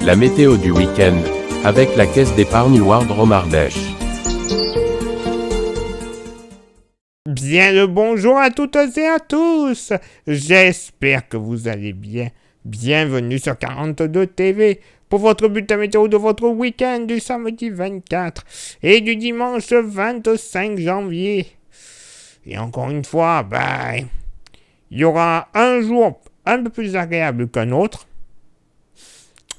La météo du week-end, avec la caisse d'épargne Wardrom Ardèche. Bien le bonjour à toutes et à tous. J'espère que vous allez bien. Bienvenue sur 42 TV pour votre bulletin météo de votre week-end du samedi 24 et du dimanche 25 janvier. Et encore une fois, il y aura un jour un peu plus agréable qu'un autre.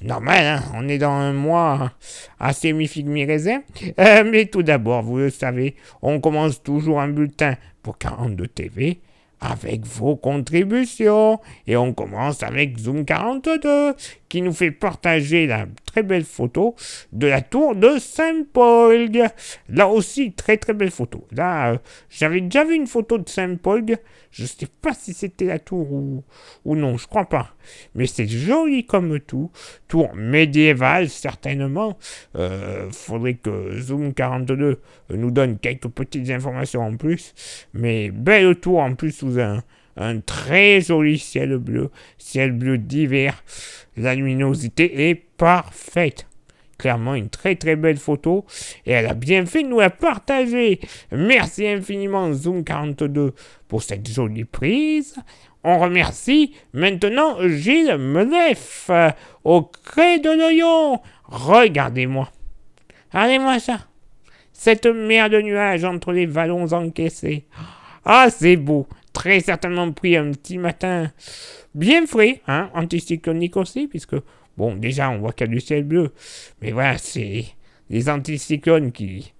Normal, hein, on est dans un mois assez mi-figue mi-raisin. Mais tout d'abord, vous le savez, on commence toujours un bulletin pour 42 TV avec vos contributions. Et on commence avec Zoom 42 qui nous fait partager la très belle photo de la tour de Saint-Paul. Là aussi, très très belle photo. Là, j'avais déjà vu une photo de Saint-Paul. Je ne sais pas si c'était la tour ou non, je crois pas. Mais c'est joli comme tout. Tour médiévale, certainement. Faudrait que Zoom 42 nous donne quelques petites informations en plus. Mais belle tour en plus sous un très joli ciel bleu d'hiver. La luminosité est parfaite. Clairement, une très très belle photo. Et elle a bien fait de nous la partager. Merci infiniment Zoom 42 pour cette jolie prise. On remercie maintenant Gilles Menef au Cré de l'Oyon. Regardez-moi. Regardez-moi ça. Cette mer de nuages entre les vallons encaissés. Ah, c'est beau. Très certainement pris un petit matin bien frais, hein, anticyclonique aussi, puisque, bon, déjà, on voit qu'il y a du ciel bleu. Mais voilà, c'est les anticyclones qui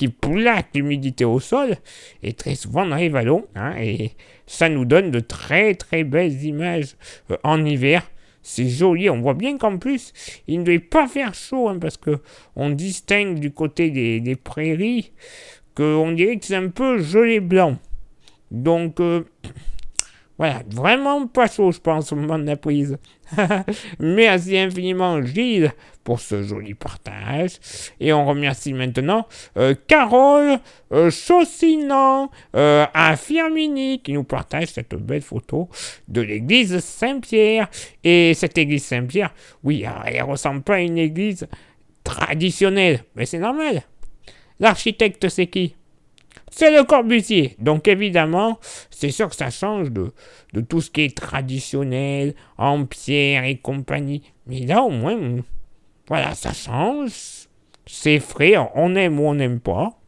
plaquent l'humidité au sol, et très souvent dans les vallons, hein, et ça nous donne de très, très belles images en hiver. C'est joli, on voit bien qu'en plus, il ne devait pas faire chaud, hein, parce que on distingue du côté des prairies qu'on dirait que c'est un peu gelé blanc. Donc, voilà, vraiment pas chaud, je pense, au moment de la prise. Merci infiniment, Gilles, pour ce joli partage. Et on remercie maintenant Carole Chaussinan à Firmini qui nous partage cette belle photo de l'église Saint-Pierre. Et cette église Saint-Pierre, oui, elle ressemble pas à une église traditionnelle, mais c'est normal. L'architecte, c'est qui ? C'est Le Corbusier. Donc évidemment, c'est sûr que ça change de tout ce qui est traditionnel, en pierre et compagnie. Mais là, au moins, voilà, ça change. C'est frais, on aime ou on n'aime pas.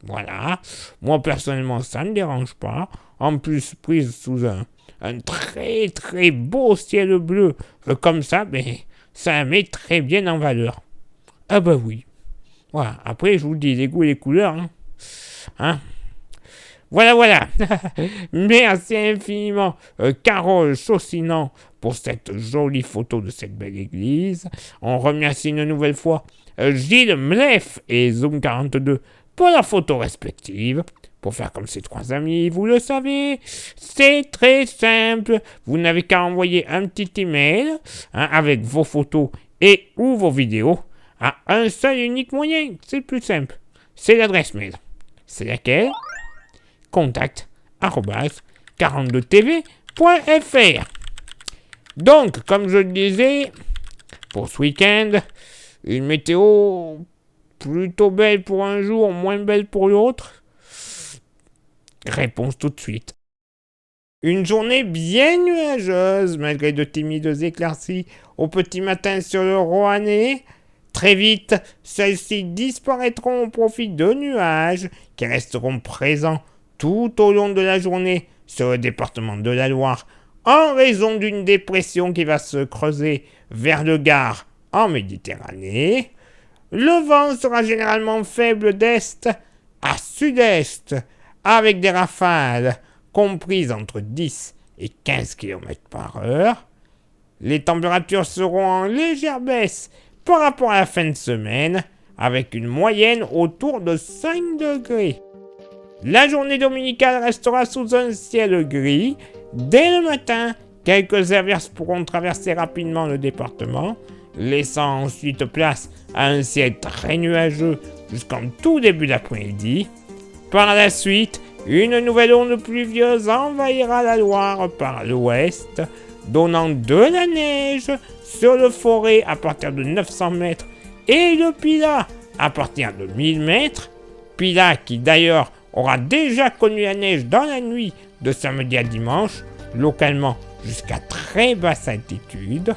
Voilà. Moi, personnellement, ça ne me dérange pas. En plus, prise sous un très, très beau ciel bleu, comme ça, ça met très bien en valeur. Ah bah oui. Voilà. Après, je vous dis, les goûts et les couleurs, hein. Voilà. Merci infiniment Carole Chaussinan pour cette jolie photo de cette belle église. On remercie une nouvelle fois Gilles Mlef et Zoom 42 pour la photo respective. Pour faire comme ces trois amis, vous le savez, c'est très simple. Vous n'avez qu'à envoyer un petit email avec vos photos et ou vos vidéos à un seul et unique moyen. C'est le plus simple. C'est l'adresse mail. C'est laquelle ? contact@42tv.fr. Donc, comme je le disais, pour ce week-end, une météo plutôt belle pour un jour, moins belle pour l'autre. Réponse tout de suite. Une journée bien nuageuse, malgré de timides éclaircies au petit matin sur le Roannais. Très vite, celles-ci disparaîtront au profit de nuages qui resteront présents tout au long de la journée sur le département de la Loire en raison d'une dépression qui va se creuser vers le Gard en Méditerranée. Le vent sera généralement faible d'est à sud-est avec des rafales comprises entre 10 et 15 km par heure. Les températures seront en légère baisse par rapport à la fin de semaine, avec une moyenne autour de 5 degrés. La journée dominicale restera sous un ciel gris. Dès le matin, quelques averses pourront traverser rapidement le département, laissant ensuite place à un ciel très nuageux jusqu'en tout début d'après-midi. Par la suite, une nouvelle onde pluvieuse envahira la Loire par l'ouest, donnant de la neige sur le forêt à partir de 900 mètres et le Pilat à partir de 1000 mètres. Pilat qui d'ailleurs aura déjà connu la neige dans la nuit de samedi à dimanche, localement jusqu'à très basse altitude.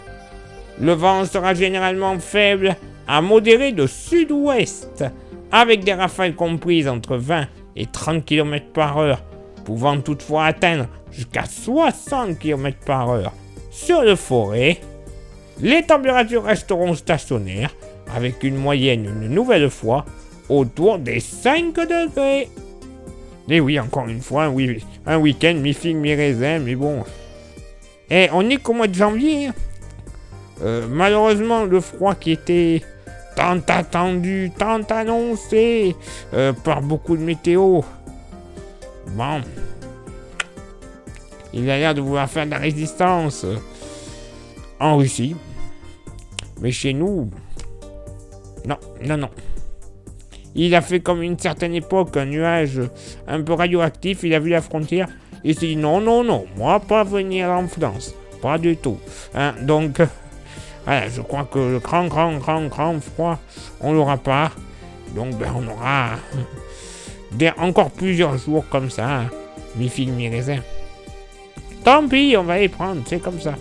Le vent sera généralement faible à modéré de sud-ouest, avec des rafales comprises entre 20 et 30 km par heure, pouvant toutefois atteindre jusqu'à 60 km par heure sur le forêt. Les températures resteront stationnaires, avec une moyenne une nouvelle fois autour des 5 degrés. Et oui, encore une fois, un week-end mi-figue, mi-raisin, mais bon. Et on est qu'au mois de janvier. Malheureusement, le froid qui était tant attendu, tant annoncé par beaucoup de météo, bon, il a l'air de vouloir faire de la résistance en Russie. Mais chez nous, non. Il a fait comme une certaine époque un nuage un peu radioactif, il a vu la frontière, il s'est dit non, moi pas venir en France, pas du tout. Donc, voilà, je crois que le grand froid, on l'aura pas. Donc on aura encore plusieurs jours comme ça, mi-figue, mi-raisin. Tant pis, on va les prendre, c'est comme ça.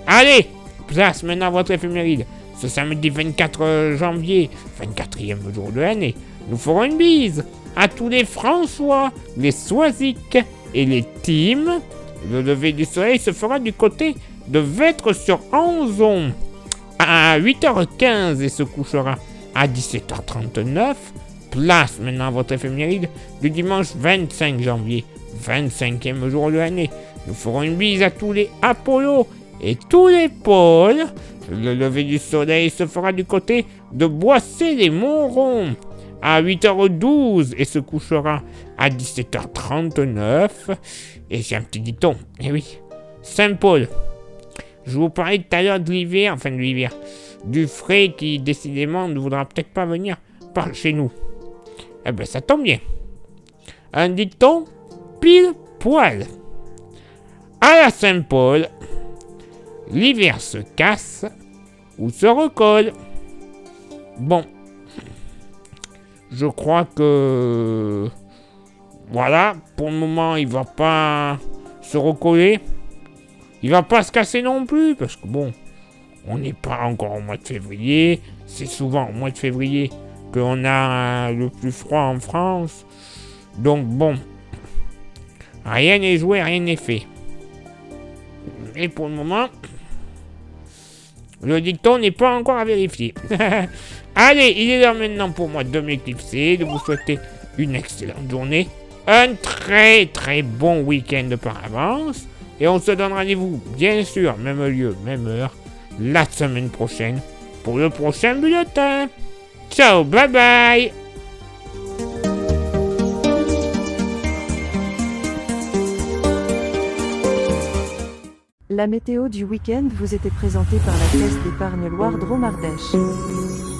Allez, place maintenant votre éphéméride. Ce samedi 24 janvier, 24e jour de l'année, nous ferons une bise à tous les François, les Soisic et les Tim. Le lever du soleil se fera du côté de Vêtres-sur-Anzon à 8h15 et se couchera à 17h39. Place maintenant votre éphéméride du dimanche 25 janvier, 25e jour de l'année. Nous ferons une bise à tous les Apollo et tous les Pôles. Le lever du soleil se fera du côté de Boissé-les-Montrons à 8h12 et se couchera à 17h39. Et j'ai un petit dicton, eh oui, Saint-Paul. Je vous parlais tout à l'heure de l'hiver, du frais qui décidément ne voudra peut-être pas venir par chez nous. Eh ben ça tombe bien. Un dicton pile poil. À la Saint-Paul, l'hiver se casse ou se recolle. Bon, je crois que voilà, pour le moment il va pas se recoller. Il va pas se casser non plus, parce que bon, on n'est pas encore au mois de février. C'est souvent au mois de février qu'on a le plus froid en France. Donc bon, rien n'est joué, rien n'est fait. Et pour le moment, le dicton n'est pas encore à vérifier. Allez, il est l'heure maintenant pour moi de m'éclipser, de vous souhaiter une excellente journée, un très très bon week-end par avance. Et on se donne rendez-vous, bien sûr, même lieu, même heure, la semaine prochaine, pour le prochain bulletin. Ciao, bye bye. La météo du week-end vous était présentée par la Caisse d'épargne Loire Drôme Ardèche.